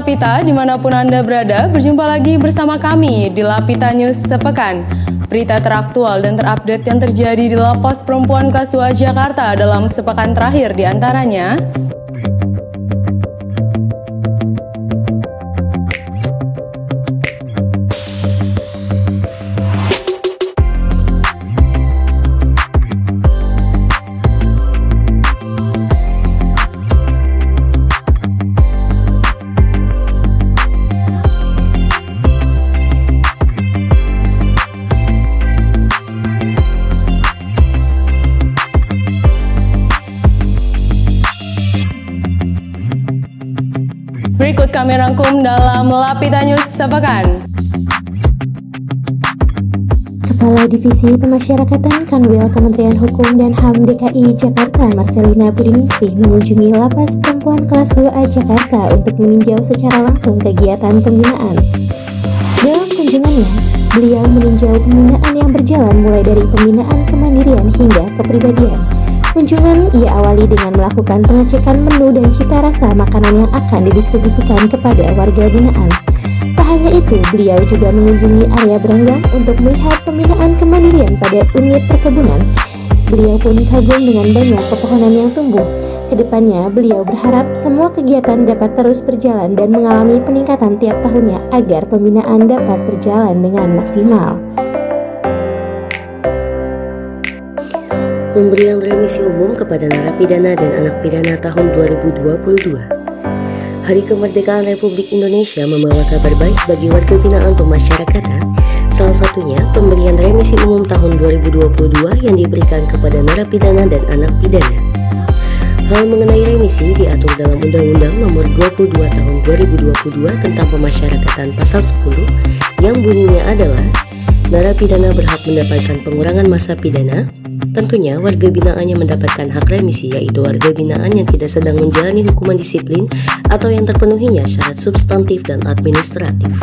Lapita, dimanapun Anda berada, berjumpa lagi bersama kami di Lapita News Sepekan. Berita teraktual dan terupdate yang terjadi di Lapas Perempuan Kelas 2 Jakarta dalam sepekan terakhir diantaranya. Berikut kami rangkum dalam Lapita News Sepekan. Kepala Divisi Pemasyarakatan Kanwil Kementerian Hukum dan HAM DKI Jakarta, Marcelina Budiningsih, mengunjungi Lapas Perempuan Kelas 2A Jakarta untuk meninjau secara langsung kegiatan pembinaan. Dalam kunjungannya, beliau meninjau pembinaan yang berjalan mulai dari pembinaan kemandirian hingga kepribadian. Kunjungan ia awali dengan melakukan pengecekan menu dan cita rasa makanan yang akan didistribusikan kepada warga binaan. Tak hanya itu, beliau juga mengunjungi area berenggang untuk melihat pembinaan kemandirian pada unit perkebunan. Beliau pun kagum dengan banyak pepohonan yang tumbuh. Kedepannya, beliau berharap semua kegiatan dapat terus berjalan dan mengalami peningkatan tiap tahunnya agar pembinaan dapat berjalan dengan maksimal. Pemberian remisi umum kepada narapidana dan anak pidana tahun 2022. Hari Kemerdekaan Republik Indonesia membawa kabar baik bagi warga binaan pemasyarakatan. Salah satunya pemberian remisi umum tahun 2022 yang diberikan kepada narapidana dan anak pidana. Hal mengenai remisi diatur dalam Undang-Undang Nomor 22 Tahun 2022 tentang Pemasyarakatan Pasal 10 yang bunyinya adalah narapidana berhak mendapatkan pengurangan masa pidana. Tentunya warga binaannya mendapatkan hak remisi, yaitu warga binaan yang tidak sedang menjalani hukuman disiplin atau yang terpenuhinya syarat substantif dan administratif.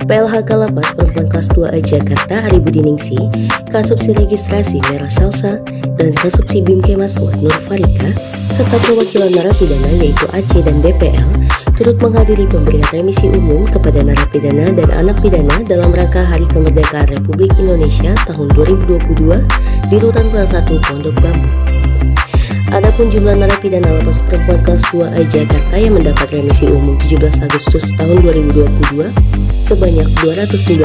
PLHK Lapas Perempuan Kelas 2A Jakarta Ari Budiningsih, Kasubsi Registrasi Merah Salsa, dan Kasubsi Bimkemas Nur Farika, serta perwakilan narapidana yaitu AC dan DPL, turut menghadiri pemberian remisi umum kepada narapidana dan anak pidana dalam rangka Hari Kemerdekaan Republik Indonesia tahun 2022 di Rutan Kelas 1 Pondok Bambu. Adapun jumlah narapidana Lapas Perempuan Kelas 2A Jakarta yang mendapat remisi umum 17 Agustus tahun 2022 sebanyak 292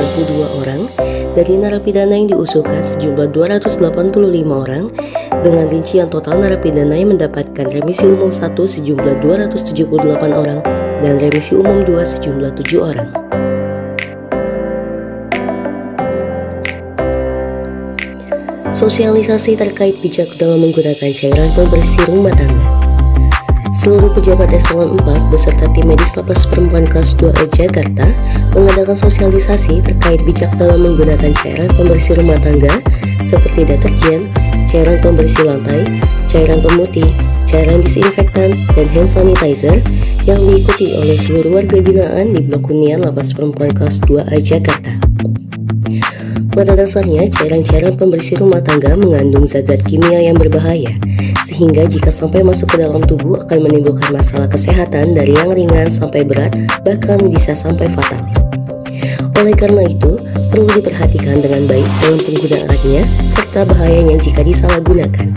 orang, dari narapidana yang diusulkan sejumlah 285 orang, dengan rincian total narapidana yang mendapatkan remisi umum 1 sejumlah 278 orang dan remisi umum 2 sejumlah 7 orang. Sosialisasi terkait bijak dalam menggunakan cairan pembersih rumah tangga. Seluruh pejabat eselon 4 beserta tim medis Lapas Perempuan Kelas 2A Jakarta mengadakan sosialisasi terkait bijak dalam menggunakan cairan pembersih rumah tangga seperti deterjen, cairan pembersih lantai, cairan pemutih, cairan disinfektan, dan hand sanitizer yang diikuti oleh seluruh warga binaan di Blok Hunian Lapas Perempuan Kelas 2A Jakarta. Pada dasarnya, cairan-cairan pembersih rumah tangga mengandung zat-zat kimia yang berbahaya, sehingga jika sampai masuk ke dalam tubuh akan menimbulkan masalah kesehatan dari yang ringan sampai berat, bahkan bisa sampai fatal. Oleh karena itu, perlu diperhatikan dengan baik dalam penggunaannya, serta bahayanya jika disalahgunakan.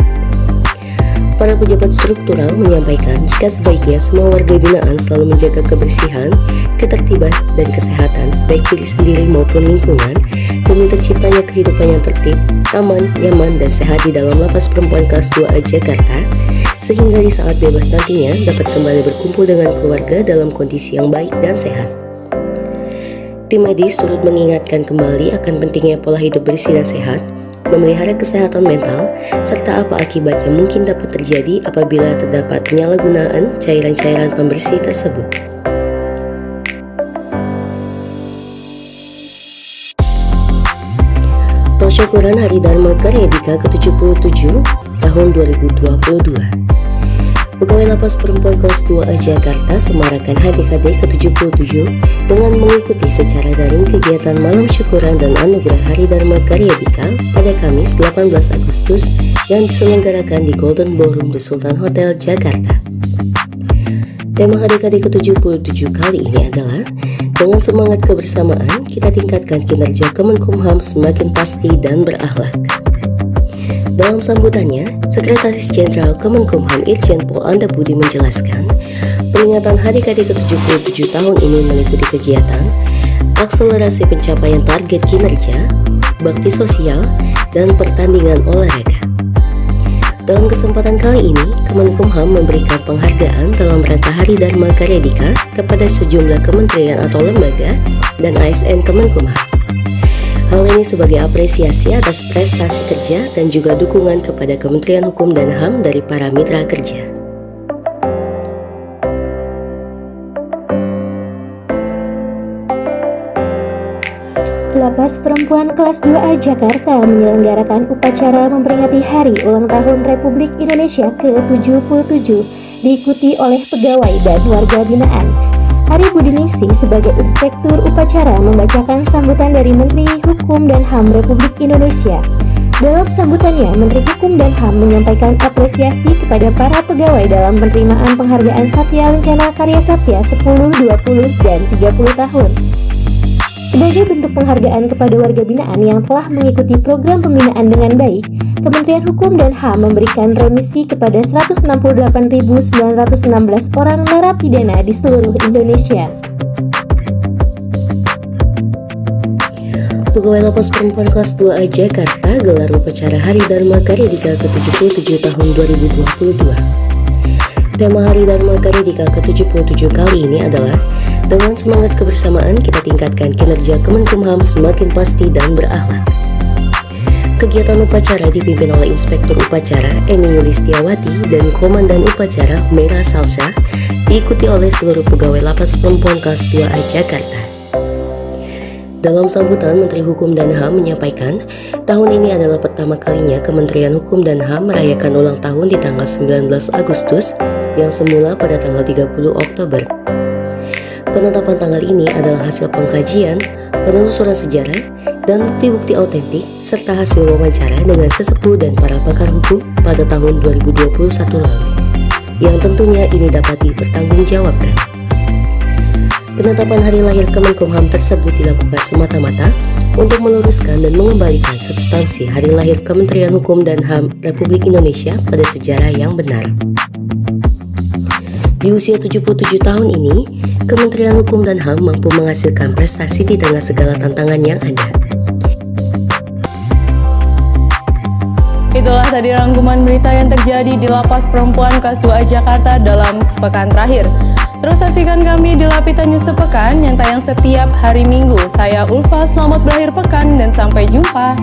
Para pejabat struktural menyampaikan jika sebaiknya semua warga binaan selalu menjaga kebersihan, ketertiban, dan kesehatan baik diri sendiri maupun lingkungan demi terciptanya kehidupan yang tertib, aman, nyaman, dan sehat di dalam Lapas Perempuan Kelas 2A Jakarta, sehingga di saat bebas nantinya dapat kembali berkumpul dengan keluarga dalam kondisi yang baik dan sehat. Tim medis turut mengingatkan kembali akan pentingnya pola hidup bersih dan sehat, memelihara kesehatan mental, serta apa akibat yang mungkin dapat terjadi apabila terdapat penyalahgunaan cairan-cairan pembersih tersebut. Tasyakuran Hari Dharma Karya Dika ke-77 tahun 2022. Pegawai Lapas Perempuan Kelas 2A Jakarta semarakan HDKD ke-77 dengan mengikuti secara daring kegiatan Malam Syukuran dan Anugerah Hari Dharma Karya Dika pada Kamis 18 Agustus yang diselenggarakan di Golden Ballroom The Sultan Hotel, Jakarta. Tema HDKD ke-77 kali ini adalah dengan semangat kebersamaan kita tingkatkan kinerja Kemenkumham semakin pasti dan berakhlak. Dalam sambutannya, Sekretaris Jenderal Kemenkumham Irjen Pol Anda Budi menjelaskan, peringatan HDKD ke-77 tahun ini meliputi kegiatan akselerasi pencapaian target kinerja, bakti sosial, dan pertandingan olahraga. Dalam kesempatan kali ini, Kemenkumham memberikan penghargaan dalam rangka Hari Dharma Karyadika kepada sejumlah kementerian atau lembaga dan ASN Kemenkumham. Hal ini sebagai apresiasi atas prestasi kerja dan juga dukungan kepada Kementerian Hukum dan HAM dari para mitra kerja. Lapas Perempuan Kelas 2A Jakarta menyelenggarakan upacara memperingati Hari Ulang Tahun Republik Indonesia ke-77 diikuti oleh pegawai dan warga binaan. Ari Budiningsih sebagai inspektur upacara membacakan sambutan dari Menteri Hukum dan HAM Republik Indonesia. Dalam sambutannya, Menteri Hukum dan HAM menyampaikan apresiasi kepada para pegawai dalam penerimaan penghargaan Satya Lencana Karya Satya 10, 20, dan 30 tahun. Sebagai bentuk penghargaan kepada warga binaan yang telah mengikuti program pembinaan dengan baik, Kementerian Hukum dan HAM memberikan remisi kepada 168.916 orang narapidana di seluruh Indonesia. Pegawai Lapas Perempuan Kelas 2A Jakarta gelar upacara Hari Dharma Karyadika ke-77 tahun 2022. Tema Hari Dharma Karyadika ke-77 kali ini adalah dengan semangat kebersamaan kita tingkatkan kinerja Kemenkumham semakin pasti dan berakhlak. Kegiatan upacara dipimpin oleh Inspektur Upacara Eni Yulistiawati dan Komandan Upacara Mera Salsha, diikuti oleh seluruh pegawai Lapas Perempuan Kelas 2A Jakarta. Dalam sambutan, Menteri Hukum dan HAM menyampaikan, tahun ini adalah pertama kalinya Kementerian Hukum dan HAM merayakan ulang tahun di tanggal 19 Agustus yang semula pada tanggal 30 Oktober. Penetapan tanggal ini adalah hasil pengkajian, penelusuran sejarah, dan bukti-bukti autentik serta hasil wawancara dengan sesepuh dan para pakar hukum pada tahun 2021 lalu, yang tentunya ini dapat dipertanggungjawabkan. Penetapan hari lahir Kemenkumham tersebut dilakukan semata-mata untuk meluruskan dan mengembalikan substansi hari lahir Kementerian Hukum dan HAM Republik Indonesia pada sejarah yang benar. Di usia 77 tahun ini, Kementerian Hukum dan HAM mampu menghasilkan prestasi di tengah segala tantangan yang ada. Itulah tadi rangkuman berita yang terjadi di Lapas Perempuan Kelas 2A Jakarta dalam sepekan terakhir. Terus saksikan kami di Lapitan News Sepekan yang tayang setiap hari Minggu. Saya Ulfa, selamat berakhir pekan dan sampai jumpa.